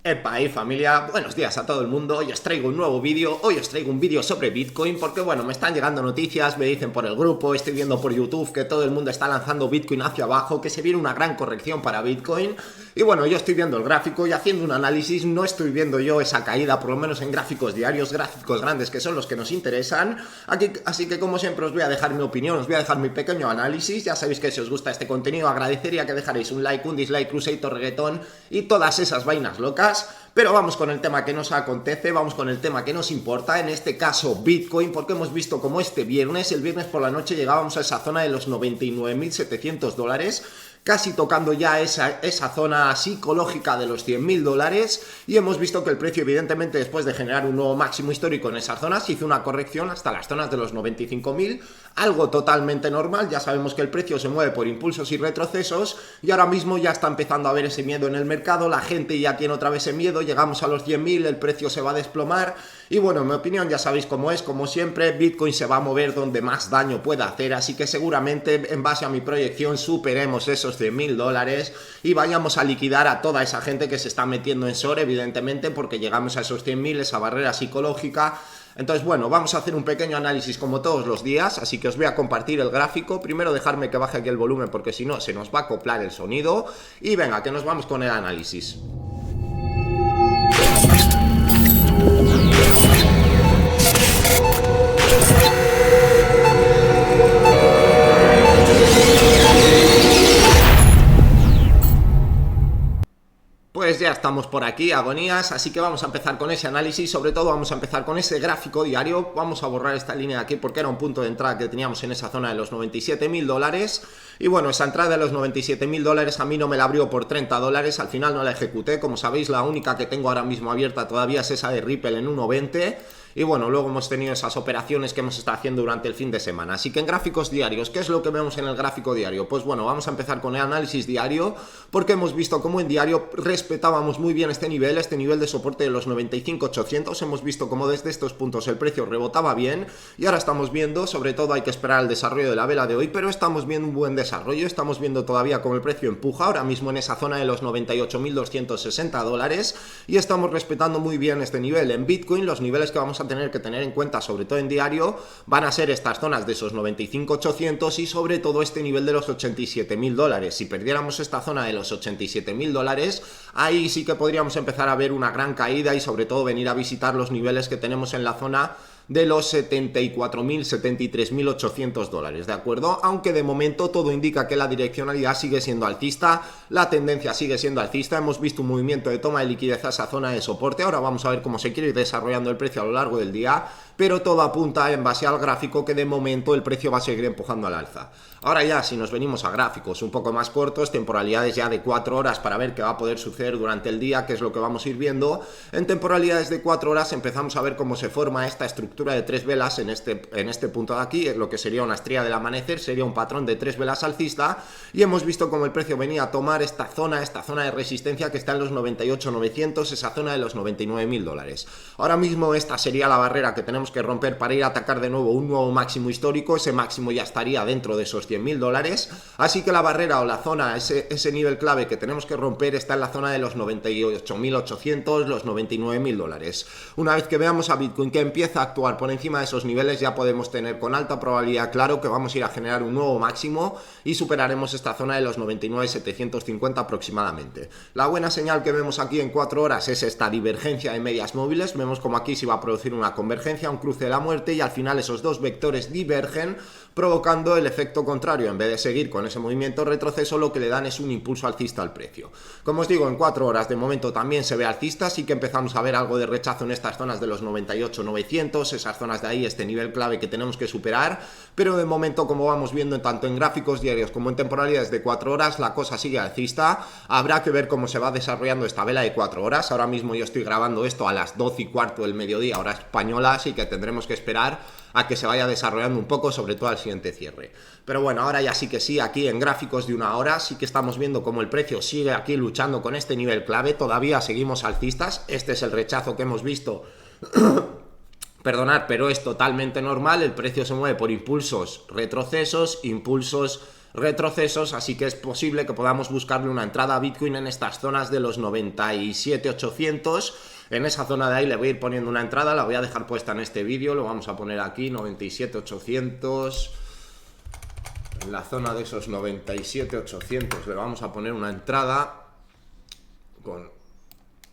Epa, y familia, buenos días a todo el mundo. Hoy os traigo un nuevo vídeo. Hoy os traigo un vídeo sobre Bitcoin porque, bueno, me están llegando noticias, me dicen por el grupo, estoy viendo por YouTube que todo el mundo está lanzando Bitcoin hacia abajo, que se viene una gran corrección para Bitcoin. Y bueno, yo estoy viendo el gráfico y haciendo un análisis, no estoy viendo yo esa caída, por lo menos en gráficos diarios, gráficos grandes, que son los que nos interesan. Así que, como siempre, os voy a dejar mi opinión, os voy a dejar mi pequeño análisis. Ya sabéis que si os gusta este contenido, agradecería que dejaréis un like, un dislike, cruceito, reggaetón y todas esas vainas locas. Pero vamos con el tema que nos acontece, vamos con el tema que nos importa, en este caso Bitcoin, porque hemos visto como el viernes por la noche llegábamos a esa zona de los 99.700 dólares, casi tocando ya esa zona psicológica de los 100.000 dólares, y hemos visto que el precio, evidentemente, después de generar un nuevo máximo histórico en esas zonas, hizo una corrección hasta las zonas de los 95.000, algo totalmente normal. Ya sabemos que el precio se mueve por impulsos y retrocesos, y ahora mismo ya está empezando a haber ese miedo en el mercado, la gente ya tiene otra vez ese miedo, llegamos a los 100.000, el precio se va a desplomar, y bueno, en mi opinión ya sabéis cómo es, como siempre, Bitcoin se va a mover donde más daño pueda hacer, así que seguramente, en base a mi proyección, superemos esos 100.000 dólares y vayamos a liquidar a toda esa gente que se está metiendo en SOR, evidentemente, porque llegamos a esos 100.000, esa barrera psicológica. Entonces, bueno, vamos a hacer un pequeño análisis como todos los días, así que os voy a compartir el gráfico. Primero dejarme que baje aquí el volumen porque si no se nos va a acoplar el sonido. Y venga, que nos vamos con el análisis. Pues ya estamos por aquí, agonías, así que vamos a empezar con ese análisis. Sobre todo vamos a empezar con ese gráfico diario. Vamos a borrar esta línea de aquí porque era un punto de entrada que teníamos en esa zona de los 97.000 dólares. Y bueno, esa entrada de los 97.000 dólares a mí no me la abrió por 30 dólares, al final no la ejecuté. Como sabéis, la única que tengo ahora mismo abierta todavía es esa de Ripple en 1.20. Y bueno, luego hemos tenido esas operaciones que hemos estado haciendo durante el fin de semana. Así que en gráficos diarios, ¿qué es lo que vemos en el gráfico diario? Pues bueno, vamos a empezar con el análisis diario, porque hemos visto cómo en diario respetábamos muy bien este nivel de soporte de los 95.800. Hemos visto cómo desde estos puntos el precio rebotaba bien, y ahora estamos viendo, sobre todo hay que esperar el desarrollo de la vela de hoy, pero estamos viendo un buen desarrollo. Estamos viendo todavía cómo el precio empuja, ahora mismo en esa zona de los 98.260 dólares, y estamos respetando muy bien este nivel. En Bitcoin, los niveles que vamos a tener que tener en cuenta, sobre todo en diario, van a ser estas zonas de esos 95.800 y sobre todo este nivel de los 87.000 dólares. Si perdiéramos esta zona de los 87.000 dólares, ahí sí que podríamos empezar a ver una gran caída y sobre todo venir a visitar los niveles que tenemos en la zona de los 74.000, 73.800 dólares, ¿de acuerdo? Aunque de momento todo indica que la direccionalidad sigue siendo alcista, la tendencia sigue siendo alcista. Hemos visto un movimiento de toma de liquidez a esa zona de soporte. Ahora vamos a ver cómo se quiere ir desarrollando el precio a lo largo del día, pero todo apunta en base al gráfico que de momento el precio va a seguir empujando al alza. Ahora ya, si nos venimos a gráficos un poco más cortos, temporalidades ya de 4 horas para ver qué va a poder suceder durante el día, qué es lo que vamos a ir viendo. En temporalidades de 4 horas empezamos a ver cómo se forma esta estructura de 3 velas en este punto de aquí, lo que sería una estrella del amanecer, sería un patrón de 3 velas alcista, y hemos visto cómo el precio venía a tomar esta zona de resistencia que está en los 98.900, esa zona de los 99.000 dólares. Ahora mismo esta sería la barrera que tenemos que romper para ir a atacar de nuevo un nuevo máximo histórico. Ese máximo ya estaría dentro de esos 100.000 dólares, así que la barrera o la zona, ese nivel clave que tenemos que romper está en la zona de los 98.800, los 99.000 dólares. Una vez que veamos a Bitcoin que empieza a actuar por encima de esos niveles, ya podemos tener con alta probabilidad claro que vamos a ir a generar un nuevo máximo y superaremos esta zona de los 99.750 aproximadamente. La buena señal que vemos aquí en 4 horas es esta divergencia de medias móviles. Vemos como aquí se va a producir una convergencia, un cruce de la muerte, y al final esos dos vectores divergen, provocando el efecto contrario. En vez de seguir con ese movimiento retroceso, lo que le dan es un impulso alcista al precio. Como os digo, en 4 horas de momento también se ve alcista, así que empezamos a ver algo de rechazo en estas zonas de los 98.900, esas zonas de ahí, este nivel clave que tenemos que superar, pero de momento, como vamos viendo tanto en gráficos diarios como en temporalidades de 4 horas, la cosa sigue alcista. Habrá que ver cómo se va desarrollando esta vela de 4 horas. Ahora mismo yo estoy grabando esto a las 12:15 del mediodía, hora española, así que tendremos que esperar a que se vaya desarrollando un poco, sobre todo al siguiente cierre. Pero bueno, ahora ya sí que sí, aquí en gráficos de 1 hora sí que estamos viendo cómo el precio sigue aquí luchando con este nivel clave. Todavía seguimos alcistas, este es el rechazo que hemos visto perdonad, pero es totalmente normal. El precio se mueve por impulsos, retrocesos, impulsos, retrocesos, así que es posible que podamos buscarle una entrada a Bitcoin en estas zonas de los 97.800. En esa zona de ahí le voy a ir poniendo una entrada, la voy a dejar puesta en este vídeo, lo vamos a poner aquí, 97.800. En la zona de esos 97.800 le vamos a poner una entrada con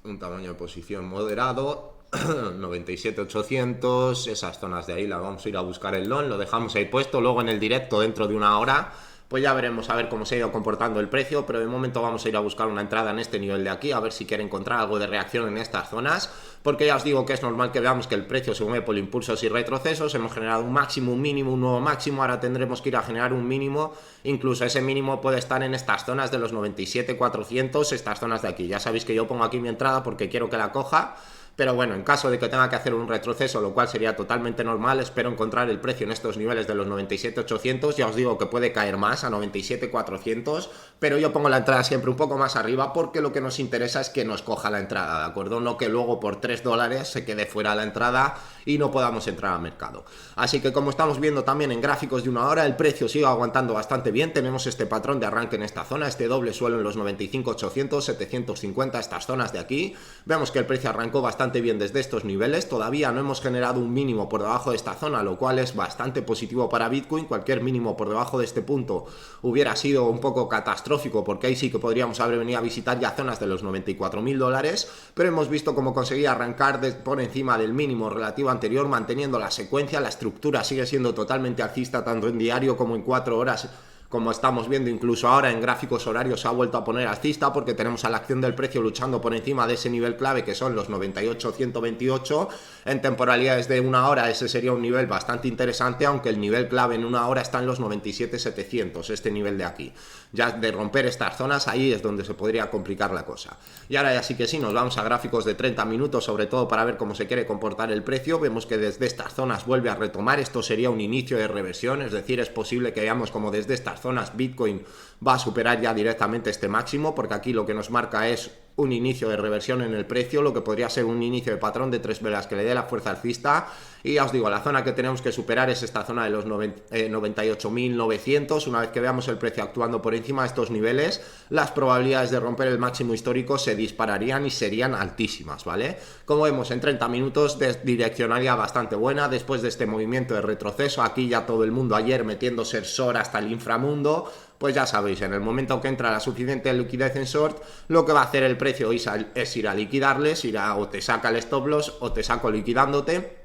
un tamaño de posición moderado. 97.800, esas zonas de ahí las vamos a ir a buscar el long, lo dejamos ahí puesto, luego en el directo dentro de una hora pues ya veremos a ver cómo se ha ido comportando el precio, pero de momento vamos a ir a buscar una entrada en este nivel de aquí, a ver si quiere encontrar algo de reacción en estas zonas, porque ya os digo que es normal que veamos que el precio se mueve por impulsos y retrocesos. Hemos generado un máximo, un mínimo, un nuevo máximo, ahora tendremos que ir a generar un mínimo, incluso ese mínimo puede estar en estas zonas de los 97.400, estas zonas de aquí. Ya sabéis que yo pongo aquí mi entrada porque quiero que la coja, pero bueno, en caso de que tenga que hacer un retroceso, lo cual sería totalmente normal, espero encontrar el precio en estos niveles de los 97.800, ya os digo que puede caer más a 97.400, pero yo pongo la entrada siempre un poco más arriba porque lo que nos interesa es que nos coja la entrada, ¿de acuerdo? No que luego por $3 se quede fuera la entrada y no podamos entrar al mercado. Así que como estamos viendo también en gráficos de una hora, el precio sigue aguantando bastante bien, tenemos este patrón de arranque en esta zona, este doble suelo en los 95.800, 750, estas zonas de aquí, vemos que el precio arrancó bastante bien desde estos niveles, todavía no hemos generado un mínimo por debajo de esta zona, lo cual es bastante positivo para Bitcoin. Cualquier mínimo por debajo de este punto hubiera sido un poco catastrófico, porque ahí sí que podríamos haber venido a visitar ya zonas de los $94.000, pero hemos visto cómo conseguía arrancar por encima del mínimo relativo anterior, manteniendo la secuencia, la estructura sigue siendo totalmente alcista tanto en diario como en 4 horas, como estamos viendo incluso ahora en gráficos horarios se ha vuelto a poner alcista porque tenemos a la acción del precio luchando por encima de ese nivel clave que son los 98.128. En temporalidades de una hora ese sería un nivel bastante interesante, aunque el nivel clave en una hora está en los 97.700, este nivel de aquí. Ya de romper estas zonas ahí es donde se podría complicar la cosa. Y ahora ya sí que sí, nos vamos a gráficos de 30 minutos, sobre todo para ver cómo se quiere comportar el precio. Vemos que desde estas zonas vuelve a retomar, esto sería un inicio de reversión, es decir, es posible que veamos como desde estas zonas Bitcoin va a superar ya directamente este máximo, porque aquí lo que nos marca es un inicio de reversión en el precio, lo que podría ser un inicio de patrón de 3 velas que le dé la fuerza alcista. Y ya os digo, la zona que tenemos que superar es esta zona de los 98.900. Una vez que veamos el precio actuando por encima de estos niveles, las probabilidades de romper el máximo histórico se dispararían y serían altísimas, ¿vale? Como vemos, en 30 minutos direccionaria bastante buena después de este movimiento de retroceso. Aquí ya todo el mundo ayer metiéndose el short hasta el inframundo. Pues ya sabéis, en el momento que entra la suficiente liquidez en short, lo que va a hacer el precio es ir a liquidarles, o te saca el stop loss o te saco liquidándote.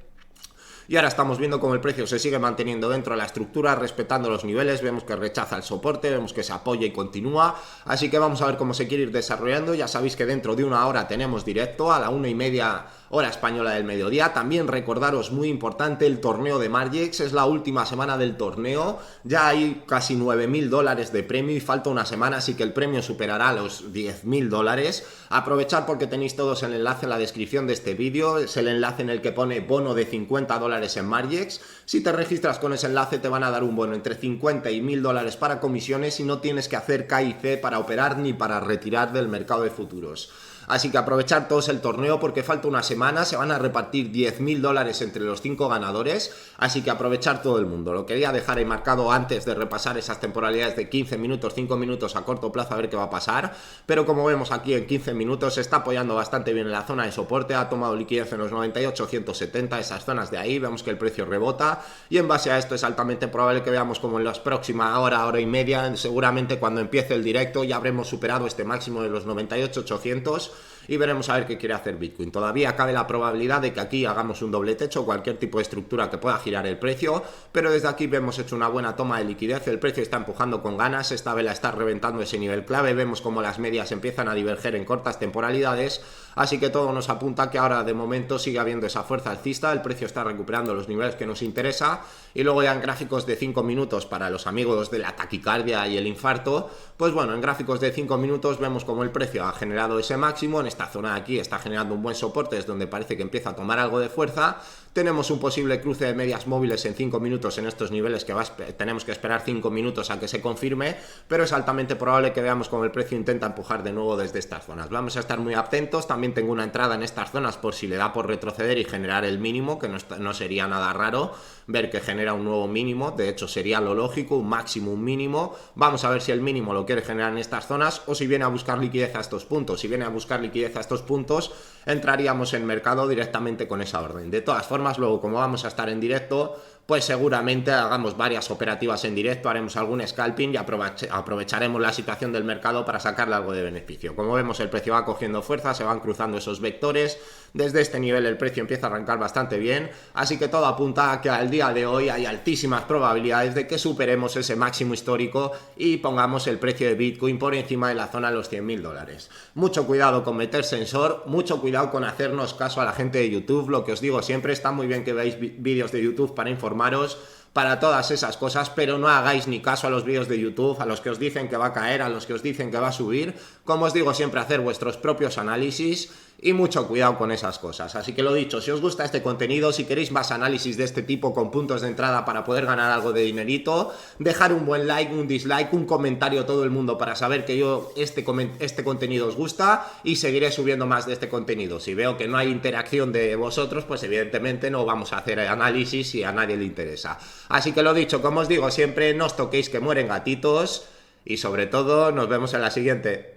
Y ahora estamos viendo cómo el precio se sigue manteniendo dentro de la estructura, respetando los niveles, vemos que rechaza el soporte, vemos que se apoya y continúa, así que vamos a ver cómo se quiere ir desarrollando. Ya sabéis que dentro de una hora tenemos directo a la 1:30 hora española del mediodía. También recordaros, muy importante, el torneo de Margex, es la última semana del torneo, ya hay casi $9.000 de premio y falta una semana, así que el premio superará los $10.000. Aprovechad porque tenéis todos el enlace en la descripción de este vídeo, es el enlace en el que pone bono de $50 en Margex. Si te registras con ese enlace te van a dar un bono entre 50 y $1.000 para comisiones y no tienes que hacer KIC para operar ni para retirar del mercado de futuros. Así que aprovechar todos el torneo porque falta una semana, se van a repartir $10.000 entre los 5 ganadores, así que aprovechar todo el mundo. Lo quería dejar ahí marcado antes de repasar esas temporalidades de 15 minutos, 5 minutos a corto plazo a ver qué va a pasar, pero como vemos aquí en 15 minutos se está apoyando bastante bien en la zona de soporte, ha tomado liquidez en los 98.170, esas zonas de ahí, vemos que el precio rebota y en base a esto es altamente probable que veamos como en las próximas hora y media, seguramente cuando empiece el directo ya habremos superado este máximo de los 98.800 y veremos a ver qué quiere hacer Bitcoin. Todavía cabe la probabilidad de que aquí hagamos un doble techo, cualquier tipo de estructura que pueda girar el precio, pero desde aquí vemos hecho una buena toma de liquidez, el precio está empujando con ganas, esta vela está reventando ese nivel clave, vemos como las medias empiezan a diverger en cortas temporalidades, así que todo nos apunta que ahora de momento sigue habiendo esa fuerza alcista, el precio está recuperando los niveles que nos interesa, y luego ya en gráficos de 5 minutos para los amigos de la taquicardia y el infarto, pues bueno, en gráficos de 5 minutos vemos como el precio ha generado ese máximo, en esta zona de aquí está generando un buen soporte, es donde parece que empieza a tomar algo de fuerza. Tenemos un posible cruce de medias móviles en 5 minutos en estos niveles que tenemos que esperar 5 minutos a que se confirme, pero es altamente probable que veamos cómo el precio intenta empujar de nuevo desde estas zonas. Vamos a estar muy atentos. También tengo una entrada en estas zonas por si le da por retroceder y generar el mínimo, que no sería nada raro ver que genera un nuevo mínimo. De hecho sería lo lógico, un máximo, un mínimo. Vamos a ver si el mínimo lo quiere generar en estas zonas o si viene a buscar liquidez a estos puntos. Si viene a buscar liquidez a estos puntos, entraríamos en mercado directamente con esa orden. De todas formas, luego como vamos a estar en directo, pues seguramente hagamos varias operativas en directo, haremos algún scalping y aprovecharemos la situación del mercado para sacarle algo de beneficio. Como vemos, el precio va cogiendo fuerza, se van cruzando esos vectores. Desde este nivel el precio empieza a arrancar bastante bien, así que todo apunta a que al día de hoy hay altísimas probabilidades de que superemos ese máximo histórico y pongamos el precio de Bitcoin por encima de la zona de los $100.000. Mucho cuidado con meterse en short, mucho cuidado con hacernos caso a la gente de YouTube. Lo que os digo siempre, está muy bien que veáis vídeos de YouTube para informaros, para todas esas cosas, pero no hagáis ni caso a los vídeos de YouTube, a los que os dicen que va a caer, a los que os dicen que va a subir. Como os digo siempre, hacer vuestros propios análisis y mucho cuidado con esas cosas. Así que lo dicho, si os gusta este contenido, si queréis más análisis de este tipo con puntos de entrada para poder ganar algo de dinerito, dejar un buen like, un dislike, un comentario, todo el mundo, para saber que este contenido os gusta, y seguiré subiendo más de este contenido. Si veo que no hay interacción de vosotros, pues evidentemente no vamos a hacer análisis si a nadie le interesa. Así que lo dicho, como os digo siempre, no os toquéis que mueren gatitos y sobre todo nos vemos en la siguiente.